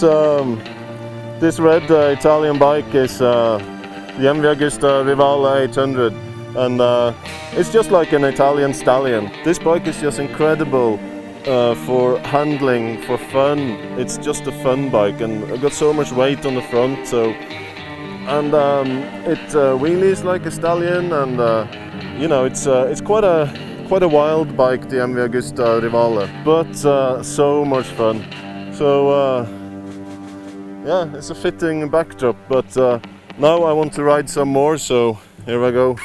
this red Italian bike is the MV Agusta Rivale 800, and it's just like an Italian stallion. This bike is just incredible for handling, for fun. It's just a fun bike, and I've got so much weight on the front, so it wheelies like a stallion, and you know, it's quite a wild bike, the MV Agusta Rivale, but so much fun. So yeah, it's a fitting backdrop, but now I want to ride some more, so here I go.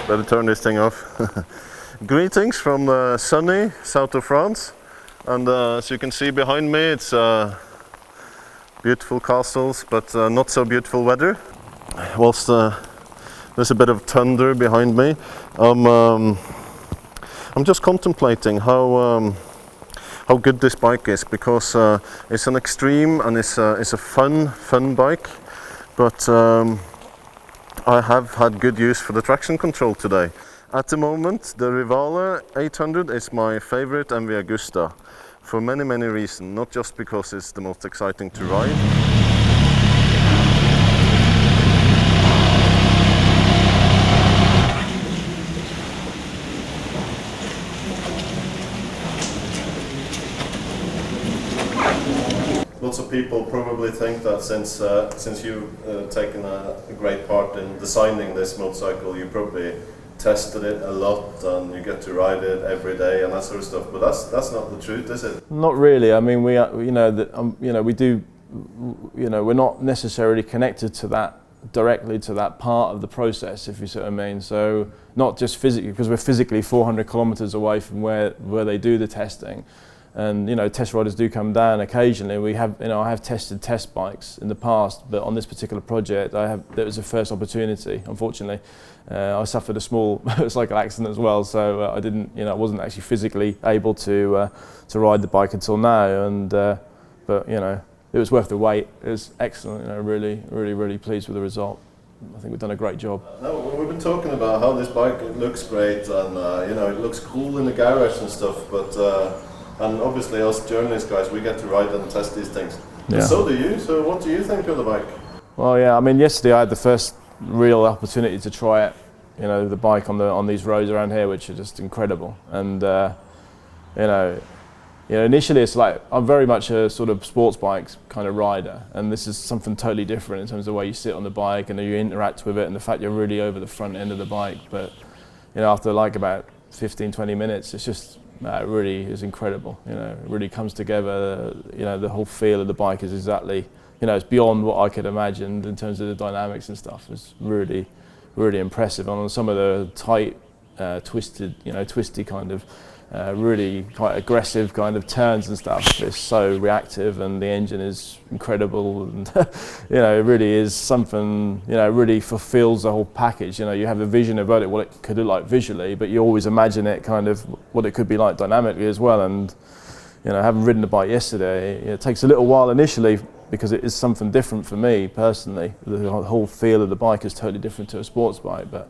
Better turn this thing off. Greetings from the sunny south of France, and as you can see behind me, it's beautiful castles, but not so beautiful weather. Whilst there's a bit of thunder behind me, I'm just contemplating how good this bike is, because it's an extreme and it's a fun bike, but I have had good use for the traction control today. At the moment, the Rivale 800 is my favorite MV Agusta for many reasons, not just because it's the most exciting to ride. Lots of people probably think that since you've taken a great part in designing this motorcycle, you probably tested it a lot and you get to ride it every day and that sort of stuff. But that's not the truth, is it? Not really. I mean, we we do. We're not necessarily connected to that directly to that part of the process, if you see what I mean. So not just physically, because we're physically 400 kilometers away from where they do the testing. And test riders do come down occasionally. We have, I have tested test bikes in the past, but on this particular project, that was the first opportunity. Unfortunately, I suffered a small motorcycle accident as well, so I didn't, I wasn't actually physically able to ride the bike until now. And but it was worth the wait. It was excellent. Really pleased with the result. I think we've done a great job. No, we've been talking about how this bike, it looks great, and it looks cool in the garage and stuff, but. And obviously us journalist guys, we get to ride and test these things. Yeah. And so do you, so what do you think of the bike? Well, yeah, I mean, yesterday I had the first real opportunity to try it, the bike on these roads around here, which are just incredible. And, initially it's like, I'm very much a sort of sports bikes kind of rider, and this is something totally different in terms of the way you sit on the bike and you interact with it and the fact you're really over the front end of the bike. But, after like about 15-20 minutes, it's just, it really is incredible. It really comes together. The whole feel of the bike is exactly, it's beyond what I could imagine in terms of the dynamics and stuff. It's really impressive. And on some of the tight, twisty kind of, really quite aggressive kind of turns and stuff, it's so reactive, and the engine is incredible, and it really is something, really fulfills the whole package. You have a vision about it, what it could look like visually, but you always imagine it kind of what it could be like dynamically as well. And having ridden the bike yesterday, it takes a little while initially, because it is something different for me personally. The whole feel of the bike is totally different to a sports bike, but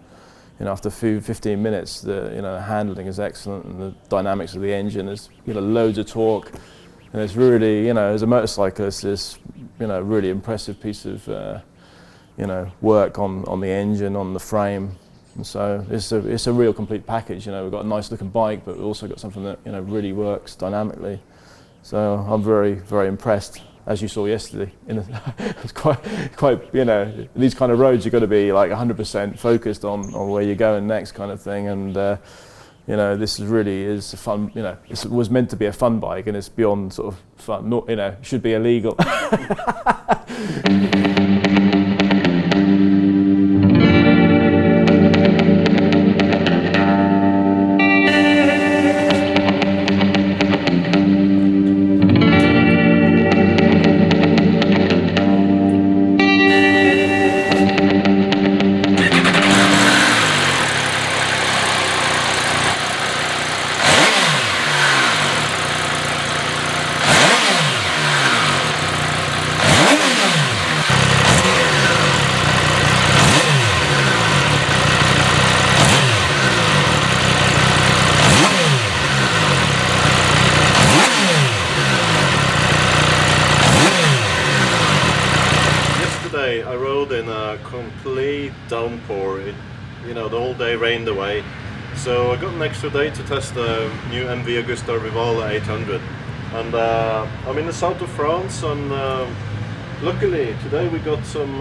after 15 minutes, the handling is excellent, and the dynamics of the engine is, loads of torque, and it's really, as a motorcyclist, it's, really impressive piece of, work on the engine, on the frame. And so it's a real complete package. We've got a nice looking bike, but we've also got something that really works dynamically. So I'm very, very impressed. As you saw yesterday, it's quite, these kind of roads you've got to be like 100% focused on where you're going next, kind of thing. And this really is a fun. It was meant to be a fun bike, and it's beyond sort of fun. Not, it should be illegal. I rode in a complete downpour. The whole day rained away. So I got an extra day to test the new MV Agusta Rivale 800. And I'm in the south of France, and luckily today we got some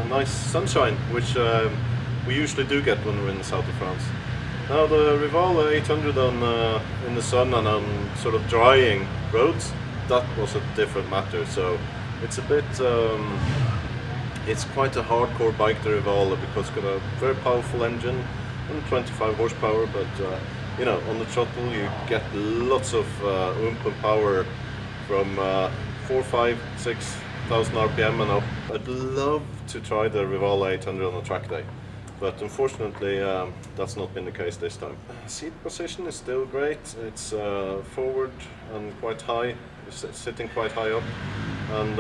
nice sunshine, which we usually do get when we're in the south of France. Now the Rivale 800 in the sun and on sort of drying roads, that was a different matter. So it's a bit it's quite a hardcore bike, the Rivale, because it's got a very powerful engine and 25 horsepower, but on the throttle you get lots of oomph and power from 4, 5, 6,000 RPM and up. I'd love to try the Rivale 800 on a track day, but unfortunately that's not been the case this time. Seat position is still great. It's forward and quite high, it's sitting quite high up, and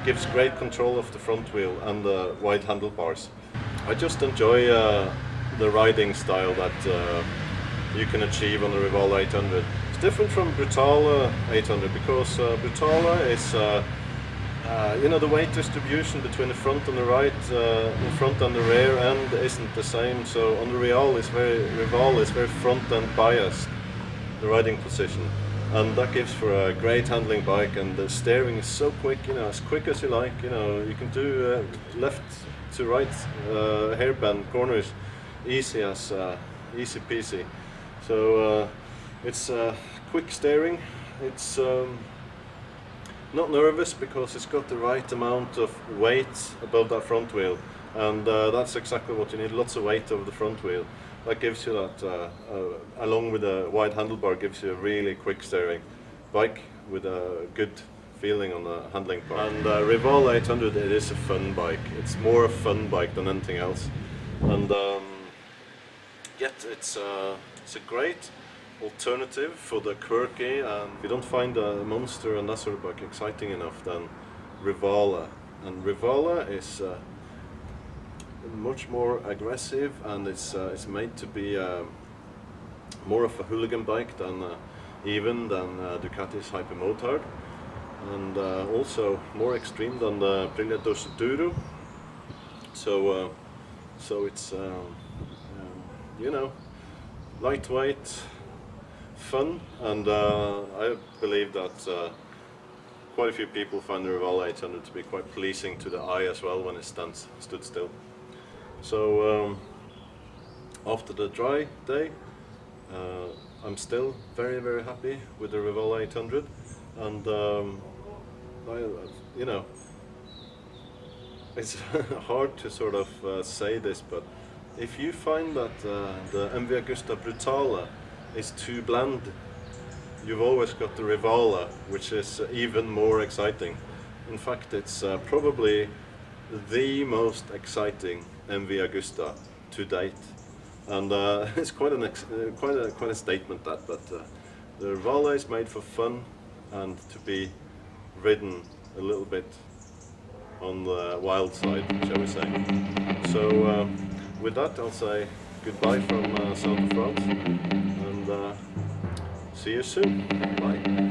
gives great control of the front wheel and the wide handlebars. I just enjoy the riding style that you can achieve on the Rivale 800. It's different from Brutale 800 because Brutale is, the weight distribution between the front and the right, the front and the rear end isn't the same. So on the Rivale is very front end biased, the riding position. And that gives for a great handling bike, and the steering is so quick, as quick as you like. You can do left to right hairbend corners easy peasy. So it's quick steering. It's not nervous because it's got the right amount of weight above that front wheel, and that's exactly what you need. Lots of weight over the front wheel. That gives you that, along with a wide handlebar, gives you a really quick steering bike with a good feeling on the handling part. And Rivale 800, it is a fun bike. It's more a fun bike than anything else. And yet it's a great alternative for the quirky, and if you don't find a monster and that sort of bike exciting enough, then Rivale. And Rivale is much more aggressive, and it's made to be more of a hooligan bike than Ducati's Hypermotard, and also more extreme than the Aprilia Duro. So it's lightweight, fun, and I believe that quite a few people find the Rivale 800 to be quite pleasing to the eye as well when it stood still. So after the dry day, I'm still very, very happy with the Rivale 800, and it's hard to sort of say this, but if you find that the MV Agusta Brutale is too bland, you've always got the Rivale, which is even more exciting. In fact, it's probably the most exciting MV Agusta to date, and it's quite a statement that. But the Rivale is made for fun and to be ridden a little bit on the wild side, shall we say. So with that, I'll say goodbye from south of France, and see you soon. Bye.